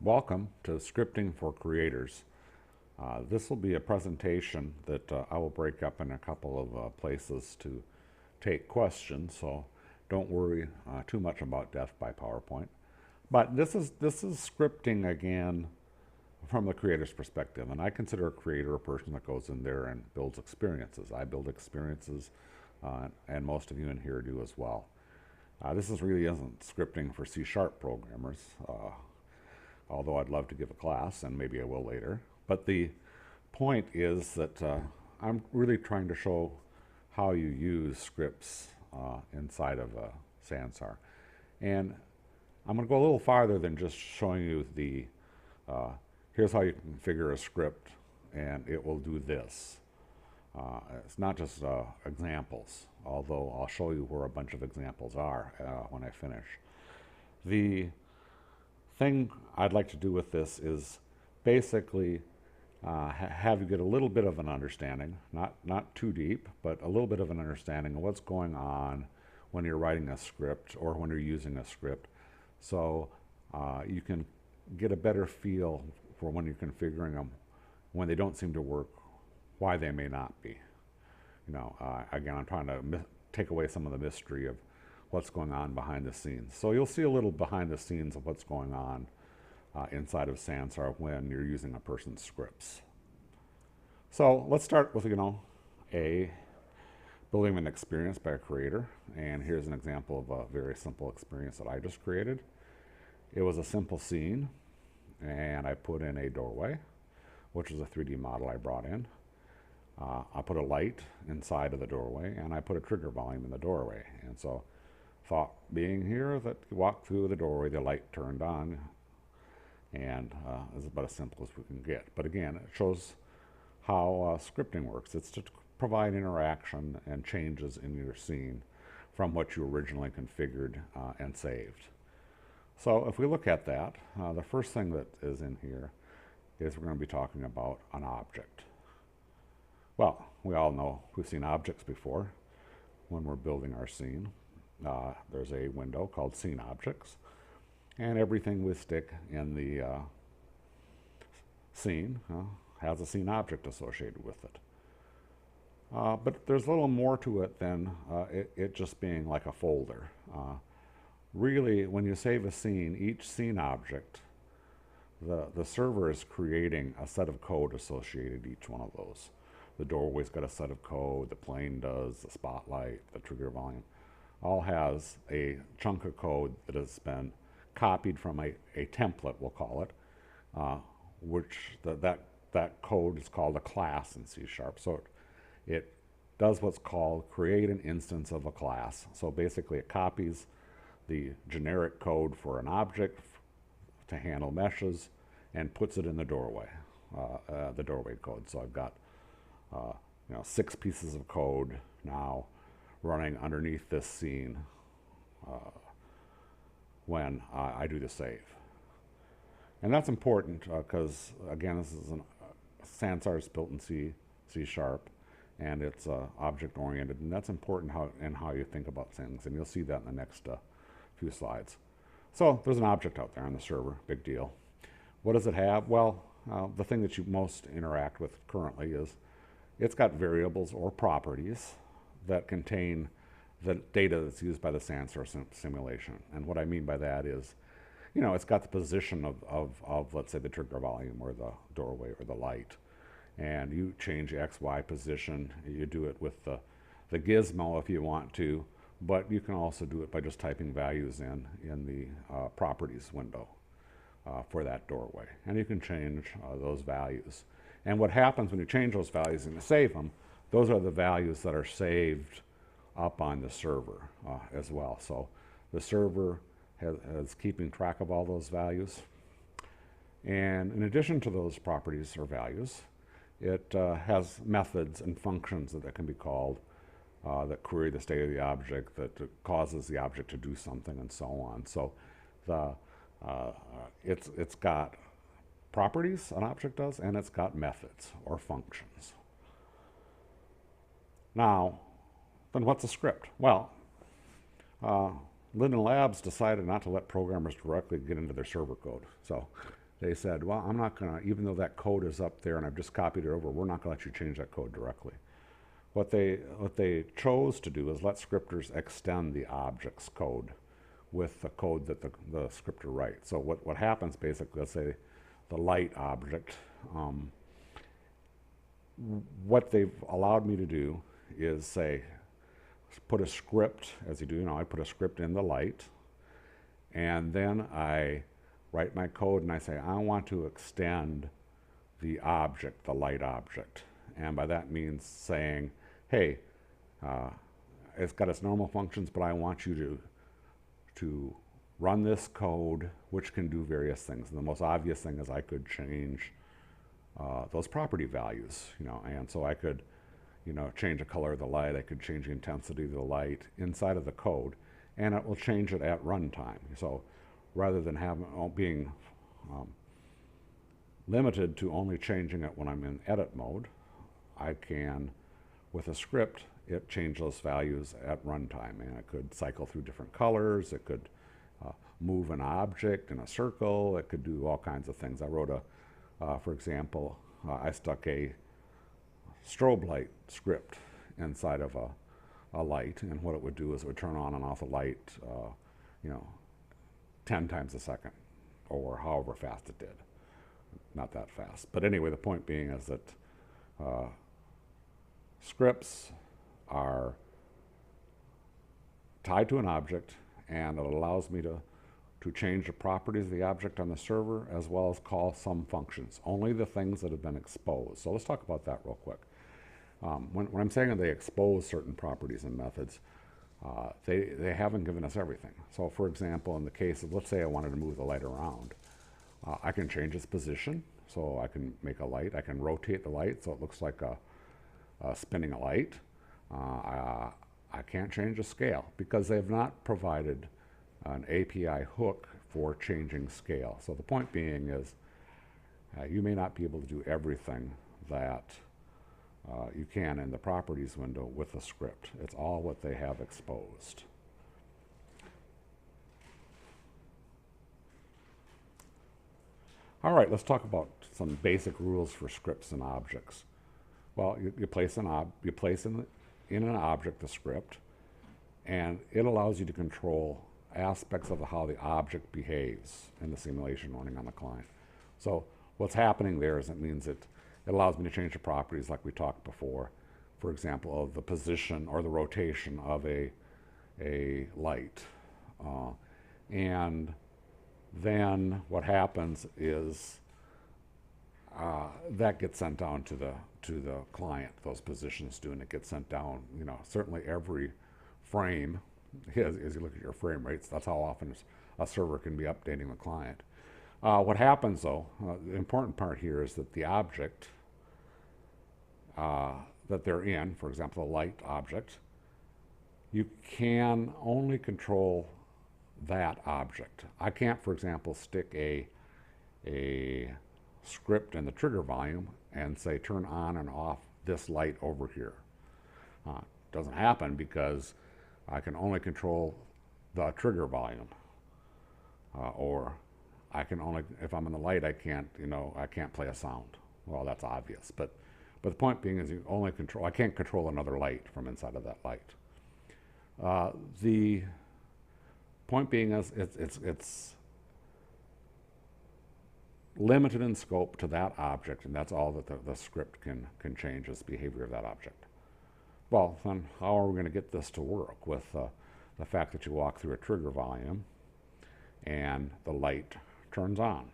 Welcome to Scripting for Creators. This will be a presentation that I will break up in a couple of places to take questions, so don't worry too much about death by PowerPoint. But this is scripting again from the creator's perspective, and I consider a creator a person that goes in there and builds experiences. I build experiences, and most of you in here do as well. This really isn't scripting for C# programmers, although I'd love to give a class, and maybe I will later. But the point is that I'm really trying to show how you use scripts inside of Sansar. And I'm going to go a little farther than just showing you the, here's how you configure a script, and it will do this. It's not just examples, although I'll show you where a bunch of examples are when I finish. The thing I'd like to do with this is basically have you get a little bit of an understanding, not too deep, but a little bit of an understanding of what's going on when you're writing a script or when you're using a script, so you can get a better feel for when you're configuring them, when they don't seem to work, why they may not be. You know, again, I'm trying to take away some of the mystery of what's going on behind the scenes. So you'll see a little behind the scenes of what's going on inside of Sansar when you're using a person's scripts. So let's start with, building an experience by a creator. And here's an example of a very simple experience that I just created. It was a simple scene, and I put in a doorway, which is a 3D model I brought in. I put a light inside of the doorway, and I put a trigger volume in the doorway. And so thought being here that you walk through the doorway, the light turned on, and it's about as simple as we can get. But again, it shows how scripting works. It's to provide interaction and changes in your scene from what you originally configured and saved. So if we look at that, the first thing that is in here is we're going to be talking about an object. Well, we all know we've seen objects before when we're building our scene. There's a window called Scene Objects, and everything we stick in the scene has a scene object associated with it. But there's a little more to it than it just being like a folder. Really, when you save a scene, each scene object, the server is creating a set of code associated with each one of those. The doorway's got a set of code, the plane does, the spotlight, the trigger volume, all has a chunk of code that has been copied from a template, we'll call it, which that code is called a class in C#. So it does what's called create an instance of a class. So basically it copies the generic code for an object to handle meshes and puts it in the doorway code. So I've got 6 pieces of code now running underneath this scene when I do the save. And that's important because, again, this is Sansar is built in C#, and it's object-oriented, and that's important in how you think about things, and you'll see that in the next few slides. So there's an object out there on the server, big deal. What does it have? Well, the thing that you most interact with currently is it's got variables or properties that contain the data that's used by the Sansar simulation. And what I mean by that is, it's got the position of let's say, the trigger volume or the doorway or the light. And you change X, Y position. You do it with the gizmo if you want to, but you can also do it by just typing values in the properties window for that doorway. And you can change those values. And what happens when you change those values and you save them, those are the values that are saved up on the server as well. So the server is keeping track of all those values. And in addition to those properties or values, it has methods and functions that can be called that query the state of the object, that causes the object to do something, and so on. So it's got properties, an object does, and it's got methods or functions. Now, then what's a script? Well, Linden Labs decided not to let programmers directly get into their server code. So they said, well, I'm not going to, even though that code is up there and I've just copied it over, we're not going to let you change that code directly. What they chose to do is let scripters extend the object's code with the code that the scripter writes. So what happens basically, let's say the light object, what they've allowed me to do is say, put a script, as you do, I put a script in the light, and then I write my code and I say, I want to extend the object, the light object. And by that means saying, hey, it's got its normal functions, but I want you to run this code, which can do various things. And the most obvious thing is I could change those property values, and so I could, change the color of the light, I could change the intensity of the light inside of the code, and it will change it at runtime. So rather than being limited to only changing it when I'm in edit mode, I can, with a script, change those values at runtime, and it could cycle through different colors, it could move an object in a circle, it could do all kinds of things. I wrote for example, I stuck a strobe light script inside of a light, and what it would do is it would turn on and off a light, 10 times a second, or however fast it did. Not that fast. But anyway, the point being is that scripts are tied to an object, and it allows me to change the properties of the object on the server, as well as call some functions, only the things that have been exposed. So let's talk about that real quick. When I'm saying that they expose certain properties and methods, they haven't given us everything. So for example, in the case of, let's say I wanted to move the light around, I can change its position, so I can make a light. I can rotate the light so it looks like a spinning light. I can't change the scale because they have not provided an API hook for changing scale. So the point being is you may not be able to do everything that you can in the properties window with a script. It's all what they have exposed. All right, let's talk about some basic rules for scripts and objects. Well, you place in an object the script, and it allows you to control aspects of how the object behaves in the simulation running on the client. So what's happening there is it means it allows me to change the properties like we talked before, for example, of the position or the rotation of a light. And then what happens is that gets sent down to the client, those positions do, and it gets sent down, certainly every frame, as you look at your frame rates, that's how often a server can be updating the client. What happens though, the important part here is that the object that they're in, for example, the light object, you can only control that object. I can't, for example, stick a script in the trigger volume and say turn on and off this light over here. Doesn't happen because I can only control the trigger volume, or I can only, if I'm in the light, I can't play a sound. Well, that's obvious, but the point being is I can't control another light from inside of that light. The point being is it's limited in scope to that object, and that's all that the script can change is behavior of that object. Well, then how are we going to get this to work with the fact that you walk through a trigger volume and the light turns on?